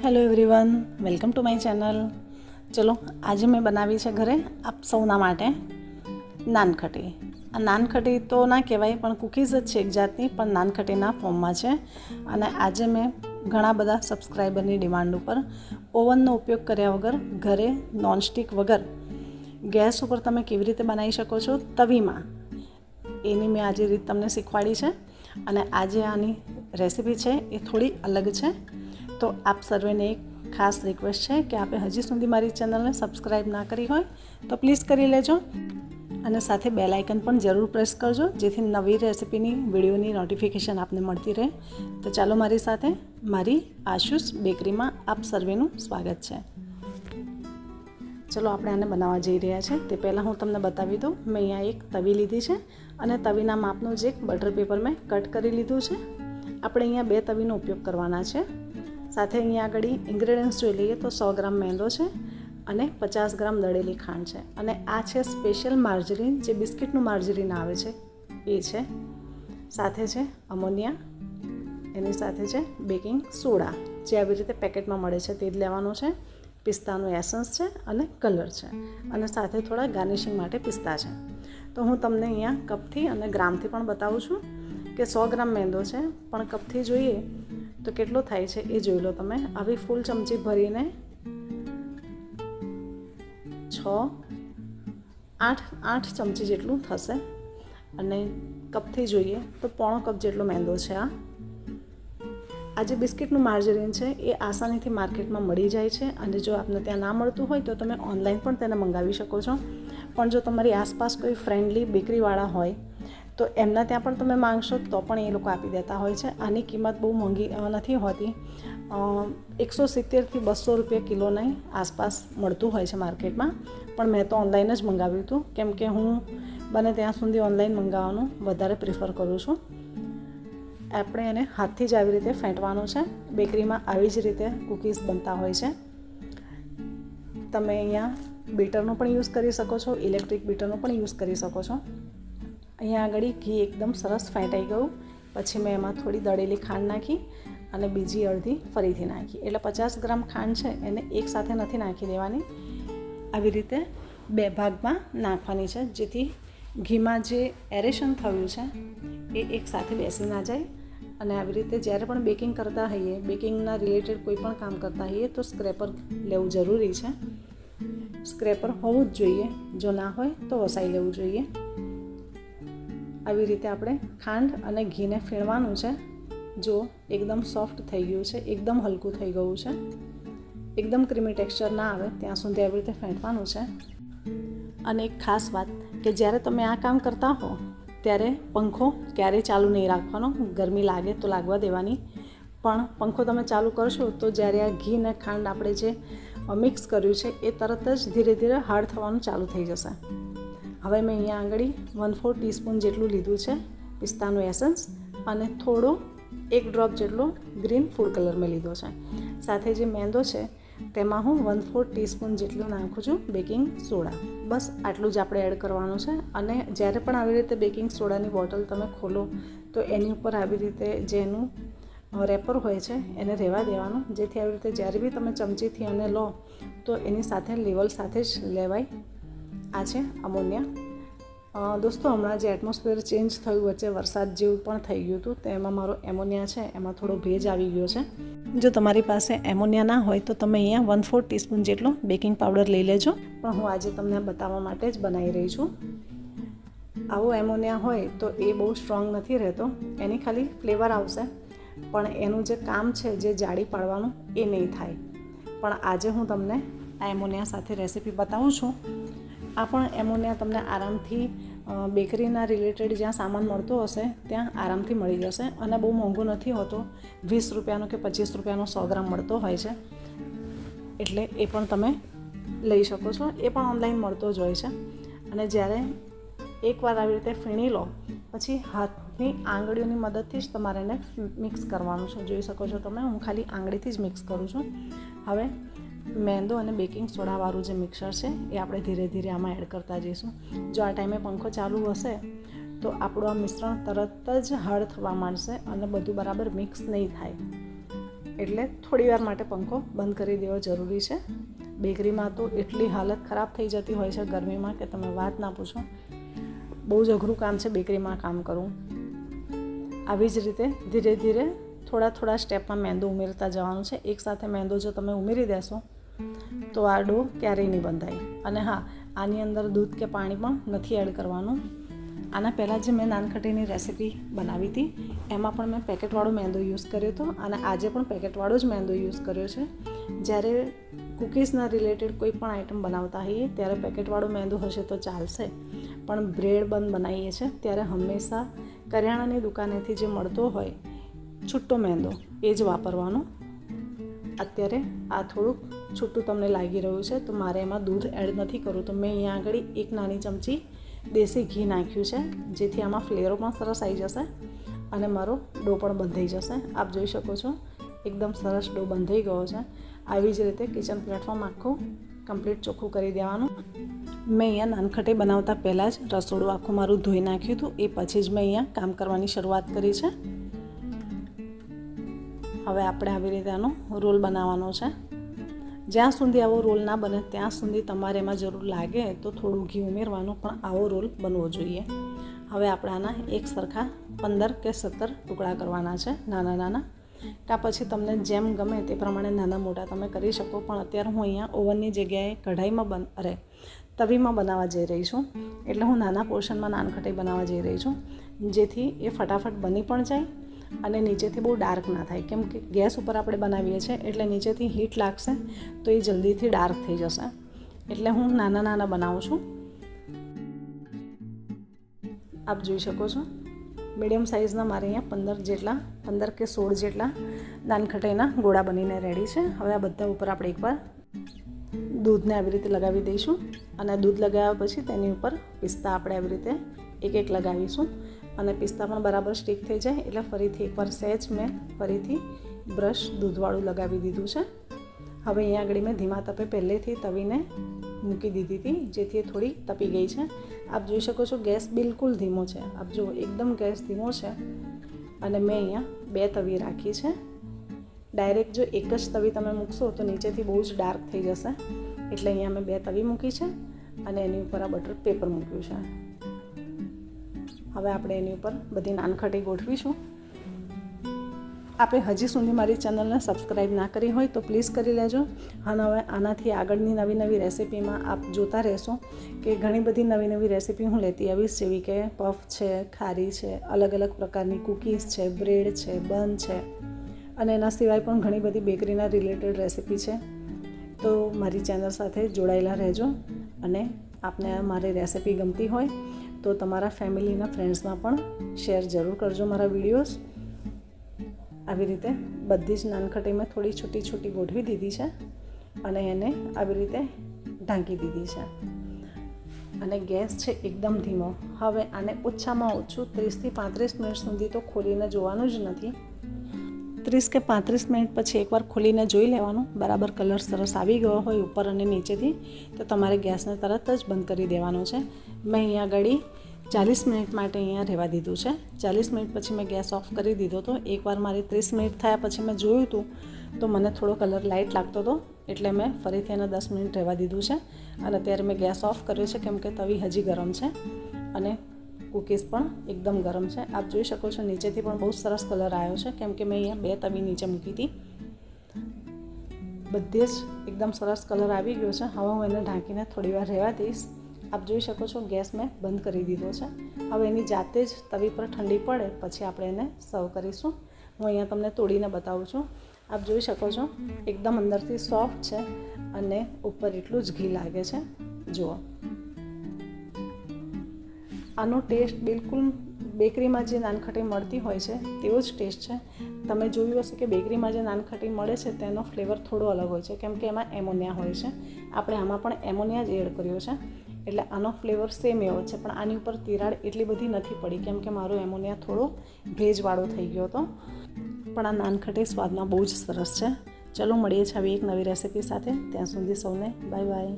Hello everyone, welcome to my channel. ચલો, આજે મેં બનાવી છે ઘરે આપ સૌના માટે નાનખટી. આ નાનખટી તો ના કહેવાય, પણ કૂકીઝ જ છે એક જાતની, પણ નાનખટીના ફોર્મમાં છે. અને આજે મેં ઘણા બધા સબસ્ક્રાઈબરની ડિમાન્ડ ઉપર ઓવનનો ઉપયોગ કર્યા વગર, ઘરે નોનસ્ટિક વગર ગેસ ઉપર તમે કેવી રીતે બનાવી શકો છો તવીમાં, એની મેં આજે રીત તમને શીખવાડી છે. અને આજે આની રેસીપી છે એ થોડી અલગ છે. તો આપ સર્વેને એક ખાસ રિક્વેસ્ટ છે કે આપે હજી સુધી મારી ચેનલને સબસ્ક્રાઈબ ના કરી હોય તો પ્લીઝ કરી લેજો, અને સાથે બેલ આઇકન પણ જરૂર પ્રેસ કરજો, જેથી નવી રેસીપીની વિડીયોની નોટિફિકેશન આપને મળતી રહે. તો ચાલો મારી સાથે, મારી આશુષ બેકરીમાં આપ સર્વેનું સ્વાગત છે. ચલો આપણે આને બનાવવા જઈ રહ્યા છે. તે પહેલાં હું તમને બતાવી દઉં, મેં અહીંયા એક તવી લીધી છે અને તવીના માપનું જે એક બટર પેપર મેં કટ કરી લીધું છે. આપણે અહીંયા 2 તવીનો ઉપયોગ કરવાના છે. સાથે અહીંયા આગળ ઇન્ગ્રેડિયન્ટ્સ જોઈ લઈએ તો 100 ગ્રામ મેંદો છે અને 50 ગ્રામ દળેલી ખાંડ છે. અને આ છે સ્પેશિયલ માર્જરીન, જે બિસ્કિટનું માર્જરીન આવે છે એ છે. સાથે છે અમોનિયા, એની સાથે છે બેકિંગ સોડા, જે આવી રીતે પેકેટમાં મળે છે તે જ લેવાનો છે. પિસ્તાનું એસન્સ છે અને કલર છે, અને સાથે થોડા ગાર્નિશિંગ માટે પિસ્તા છે. તો હું તમને અહીંયા કપથી અને ગ્રામથી પણ બતાવું છું કે 100 ગ્રામ મેંદો છે, પણ કપથી જોઈએ તો કેટલો થાય છે એ જોઈ લો તમે. આવી ફૂલ ચમચી ભરીને 8 ચમચી જેટલું થશે, અને કપથી જોઈએ તો 1/4 કપ જેટલો મેંદો છે. આ જે બિસ્કિટનું માર્જરીન છે એ આસાનીથી માર્કેટમાં મળી જાય છે, અને જો આપને ત્યાં ના મળતું હોય તો તમે ઓનલાઈન પણ તેને મંગાવી શકો છો. પણ જો તમારી આસપાસ કોઈ ફ્રેન્ડલી બેકરીવાળા હોય તો એમના ત્યાં પણ તમે માંગશો તો પણ એ લોકો આપી દેતા હોય છે. આની કિંમત બહુ મોંઘી નથી હોતી, 170થી 200 રૂપિયા કિલોની આસપાસ મળતું હોય છે માર્કેટમાં. પણ મેં તો ઓનલાઈન જ મંગાવ્યું હતું, કેમ કે હું બને ત્યાં સુધી ઓનલાઈન મંગાવવાનું વધારે પ્રિફર કરું છું. આપણે એને હાથથી જ આવી રીતે ફેંટવાનું છે. બેકરીમાં આવી જ રીતે કૂકીઝ બનતા હોય છે. તમે અહીંયા બીટરનો પણ યુઝ કરી શકો છો, ઇલેક્ટ્રિક બીટરનો પણ યુઝ કરી શકો છો. અહીંયા આગળ ઘી એકદમ સરસ ફેંટાઈ ગયું પછી મેં એમાં થોડી દળેલી ખાંડ નાખી અને બીજી અડધી ફરીથી નાખી. એટલે 50 ગ્રામ ખાંડ છે એને એકસાથે નથી નાખી દેવાની, આવી રીતે 2 ભાગમાં નાખવાની છે, જેથી ઘીમાં જે એરેશન થયું છે એ એકસાથે બેસી ના જાય. અને આવી રીતે જ્યારે પણ બેકિંગ કરતા હોઈએ, બેકિંગના રિલેટેડ કોઈ પણ કામ કરતા હોઈએ તો સ્ક્રેપર લેવું જરૂરી છે. સ્ક્રેપર હોવું જ જોઈએ, જો ના હોય તો વસાઈ લેવું જોઈએ. આવી રીતે આપણે ખાંડ અને ઘીને ફેણવાનું છે. જો એકદમ સોફ્ટ થઈ ગયું છે, એકદમ હલકું થઈ ગયું છે, એકદમ ક્રીમી ટેક્સચર ના આવે ત્યાં સુધી આવી રીતે ફેંટવાનું છે. અને એક ખાસ વાત કે જ્યારે તમે આ કામ કરતા હો ત્યારે પંખો ક્યારેય ચાલુ નહીં રાખવાનો. ગરમી લાગે તો લાગવા દેવાની, પણ પંખો તમે ચાલુ કરશો તો જ્યારે આ ઘી અને ખાંડ આપણે જે મિક્સ કર્યું છે એ તરત જ ધીરે ધીરે હાર્ડ થવાનું ચાલુ થઈ જશે. હવે મેં અહીંયા આગળ 1/4 ટીસ્પૂન જેટલું લીધું છે પિસ્તાનું એસન્સ, અને થોડો 1 ડ્રોપ જેટલો ગ્રીન ફૂડ કલર મેં લીધો છે. સાથે જે મેંદો છે તેમાં હું 1/4 ટીસ્પૂન જેટલું નાખું છું બેકિંગ સોડા. બસ આટલું જ આપણે એડ કરવાનું છે. અને જ્યારે પણ આવી રીતે બેકિંગ સોડાની બોટલ તમે ખોલો તો એની ઉપર આવી રીતે જેનું રેપર હોય છે એને રહેવા દેવાનું, જેથી આવી રીતે જ્યારે બી તમે ચમચીથી એને લો તો એની સાથે લેવલ સાથે જ લેવાય. આ છે અમોનિયા. દોસ્તો, હમણાં જે એટમોસ્ફિયર ચેન્જ થયું, વચ્ચે વરસાદ જેવું પણ થઈ ગયું હતું, તો એમાં મારો એમોનિયા છે એમાં થોડો ભેજ આવી ગયો છે. જો તમારી પાસે એમોનિયા ના હોય તો તમે અહીંયા 1/4 ટીસ્પૂન જેટલો બેકિંગ પાવડર લઈ લેજો. પણ હું આજે તમને બતાવવા માટે જ બનાવી રહી છું. આવો એમોનિયા હોય તો એ બહુ સ્ટ્રોંગ નથી રહેતો, એની ખાલી ફ્લેવર આવશે, પણ એનું જે કામ છે જે જાડી પાડવાનું એ નહીં થાય. પણ આજે હું તમને આ એમોનિયા સાથે રેસીપી બતાવું છું. આ પણ એમોનિયા તમને આરામથી બેકરીના રિલેટેડ જ્યાં સામાન મળતો હશે ત્યાં આરામથી મળી જશે, અને બહુ મોંઘો નથી હોતો. 20 રૂપિયાનો કે 25 રૂપિયાનો 100 ગ્રામ મળતો હોય છે, એટલે એ પણ તમે લઈ શકો છો. એ પણ ઓનલાઈન મળતો જ હોય છે. અને જ્યારે એકવાર આવી રીતે ફીણી લો પછી હાથની આંગળીઓની મદદથી જ તમારે એને મિક્સ કરવાનું છે. જોઈ શકો છો તમે, હું ખાલી આંગળીથી જ મિક્સ કરું છું. હવે મેંદો અને બેકિંગ સોડાવાળું જે મિક્સર છે એ આપણે ધીરે ધીરે આમાં એડ કરતા જઈશું. જો આ ટાઈમે પંખો ચાલુ હશે તો આપણું આ મિશ્રણ તરત જ હાર્ડ થવા માંડશે અને બધું બરાબર મિક્સ નહીં થાય. એટલે થોડીવાર માટે પંખો બંધ કરી દેવો જરૂરી છે. બેકરીમાં તો એટલી હાલત ખરાબ થઈ જતી હોય છે ગરમીમાં કે તમે વાત ના પૂછો. બહુ જ અઘરું કામ છે બેકરીમાં કામ કરવું. આવી જ રીતે ધીરે ધીરે થોડા સ્ટેપમાં મેંદો ઉમેરતા જવાનું છે. એકસાથે મેંદો જો તમે ઉમેરી દેશો તો આ ડો ક્યારેય નહીં બંધાય. અને હા, આની અંદર દૂધ કે પાણી પણ નથી એડ કરવાનું. આના પહેલાં જે મેં નાનખટીની રેસીપી બનાવી હતી એમાં પણ મેં પેકેટવાળો મેંદો યુઝ કર્યો હતો અને આજે પણ પેકેટવાળો જ મેંદો યુઝ કર્યો છે. જ્યારે કૂકીઝના રિલેટેડ કોઈ પણ આઈટમ બનાવતા હોઈએ ત્યારે પેકેટવાળો મેંદો હશે તો ચાલશે, પણ બ્રેડ બન બનાવીએ છીએ ત્યારે હંમેશા કરિયાણાની દુકાનેથી જે મળતો હોય છૂટો મેંદો એ જ વાપરવાનો. અત્યારે આ થોડુંક છૂટું તમને લાગી રહ્યું છે તો મારે એમાં દૂધ એડ નથી કરવું, તો મેં અહીંયા આગળ 1 નાની ચમચી દેશી ઘી નાખ્યું છે, જેથી આમાં ફ્લેવર પણ સરસ આવી જશે અને મારો ડો પણ બંધાઈ જશે. આપ જોઈ શકો છો એકદમ સરસ ડો બંધાઈ ગયો છે. આવી જ રીતે કિચન પ્લેટફોર્મ આખું કમ્પ્લીટ ચોખ્ખું કરી દેવાનું. મેં અહીંયા નાનખટી બનાવતા પહેલાં જ રસોડું આખું મારું ધોઈ નાખ્યું હતું, એ પછી જ મેં અહીંયા કામ કરવાની શરૂઆત કરી છે. હવે આપણે આવી રીતે આનો રોલ બનાવવાનો છે. જ્યાં સુધી આવો રોલ ના બને ત્યાં સુધી તમારે એમાં જરૂર લાગે તો થોડું ઘી ઉમેરવાનું, પણ આવો રોલ બનવો જોઈએ. હવે આપણે આના એક સરખા 15 કે 17 ટુકડા કરવાના છે, નાના નાના. કાં પછી તમને જેમ ગમે તે પ્રમાણે નાના મોટા તમે કરી શકો, પણ અત્યારે હું અહીંયા ઓવનની જગ્યાએ કઢાઈમાં તવીમાં બનાવવા જઈ રહી છું. એટલે હું નાના પોર્શનમાં નાનખટાઈ બનાવવા જઈ રહી છું, જેથી એ ફટાફટ બની પણ જાય અને નીચેથી બહુ ડાર્ક ના થાય. કેમ કે ગેસ ઉપર આપણે બનાવીએ છીએ એટલે નીચેથી હીટ લાગશે તો એ જલ્દીથી ડાર્ક થઈ જશે. એટલે હું નાના નાના બનાવું છું. આપ જોઈ શકો છો મીડિયમ સાઇઝના મારે અહીંયા 15 કે 16 જેટલા નાનખટાઈના ગોળા બનીને રેડી છે. હવે આ બધા ઉપર આપણે એકવાર દૂધને આવી રીતે લગાવી દઈશું અને દૂધ લગાવ્યા પછી તેની ઉપર પિસ્તા આપણે આવી રીતે એક લગાવીશું અને પિસ્તા પણ બરાબર સ્ટીક થઈ જાય એટલે ફરીથી એકવાર સહેજ મેં ફરીથી બ્રશ દૂધવાળું લગાવી દીધું છે. હવે અહીંયા આગળ મેં ધીમા તપે પહેલેથી તવીને મૂકી દીધી હતી, જેથી થોડી તપી ગઈ છે. આપ જોઈ શકો છો ગેસ બિલકુલ ધીમો છે. આપ જુઓ એકદમ ગેસ ધીમો છે અને મેં અહીંયા 2 તવી રાખી છે. ડાયરેક્ટ જો એક જ તવી તમે મૂકશો તો નીચેથી બહુ જ ડાર્ક થઈ જશે, એટલે અહીંયા મેં 2 તવી મૂકી છે અને એની ઉપર આ બટર પેપર મૂક્યું છે. હવે આપણે એની ઉપર બધી નાનખટી ગોઠવીશું. આપણે હજી સુધી મારી ચેનલને સબસ્ક્રાઈબ ના કરી હોય તો પ્લીઝ કરી લેજો. અને હવે આનાથી આગળની નવી રેસીપીમાં આપ જોતા રહેશો કે ઘણી બધી નવી રેસીપી હું લેતી આવીશ, જેવી કે પફ છે, ખારી છે, અલગ અલગ પ્રકારની કૂકીઝ છે, બ્રેડ છે, બન છે અને એના સિવાય પણ ઘણી બધી બેકરીના રિલેટેડ રેસીપી છે. તો મારી ચેનલ સાથે જોડાયેલા રહેજો અને આપને મારી રેસીપી ગમતી હોય તો તમારા ફેમિલીના ફ્રેન્ડ્સમાં પણ શેર જરૂર કરજો મારા વિડીયોઝ. આવી રીતે બધી જ નાનખટી મેં થોડી છોટી ગોઠવી દીધી છે અને એને આવી રીતે ઢાંકી દીધી છે અને ગેસ છે એકદમ ધીમો. હવે આને ઓછામાં ઓછું 30 થી 35 મિનિટ સુધી તો ખોલીને જોવાનું જ નથી. 30 કે 35 મિનિટ પછી એકવાર ખોલીને જોઈ લેવાનું. બરાબર કલર સરસ આવી ગયો હોય ઉપર અને નીચેથી તો તમારે ગેસને તરત જ બંધ કરી દેવાનો છે. મેં અહીંયા આગળ 40 મિનિટ માટે અહીંયા રહેવા દીધું છે. 40 મિનિટ પછી મેં ગેસ ઓફ કરી દીધો હતો. એકવાર મારી 30 મિનિટ થયા પછી મેં જોયું હતું તો મને થોડો કલર લાઇટ લાગતો હતો, એટલે મેં ફરીથી એને 10 મિનિટ રહેવા દીધું છે અને અત્યારે મેં ગેસ ઓફ કર્યો છે કેમ કે તવી હજી ગરમ છે અને કૂકીઝ પણ એકદમ ગરમ છે. આપ જોઈ શકો છો નીચેથી પણ બહુ સરસ કલર આવ્યો છે કેમ કે મેં અહીંયા 2 તવી નીચે મૂકી હતી. બધે જ એકદમ સરસ કલર આવી ગયો છે. હવે હું એને ઢાંકીને થોડી વાર રહેવા દઈશ. આપ જોઈ શકો છો ગેસ મેં બંધ કરી દીધો છે. હવે એની જાતે જ તવી પર ઠંડી પડે પછી આપણે એને સર્વ કરીશું. હું અહીંયા તમને તોડીને બતાવું છું. આપ જોઈ શકો છો એકદમ અંદરથી સોફ્ટ છે અને ઉપર એટલું જ ઘી લાગે છે. જુઓ આનો ટેસ્ટ બિલકુલ બેકરીમાં જે નાનખટી મળતી હોય છે તેવો જ ટેસ્ટ છે. તમે જોયું હશે કે બેકરીમાં જે નાનખટી મળે છે તેનો ફ્લેવર થોડો અલગ હોય છે કેમ કે એમાં એમોનિયા હોય છે. આપણે આમાં પણ એમોનિયા જ એડ કર્યો છે એટલે આનો ફ્લેવર સેમ એવો છે, પણ આની ઉપર તિરાડ એટલી બધી નથી પડી કેમ કે મારો એમોનિયા થોડો ભેજવાળો થઈ ગયો હતો. પણ આ નાનખટી સ્વાદમાં બહુ જ સરસ છે. ચલો મળીએ છીએ આવી એક નવી રેસીપી સાથે. ત્યાં સુધી સૌને બાય બાય.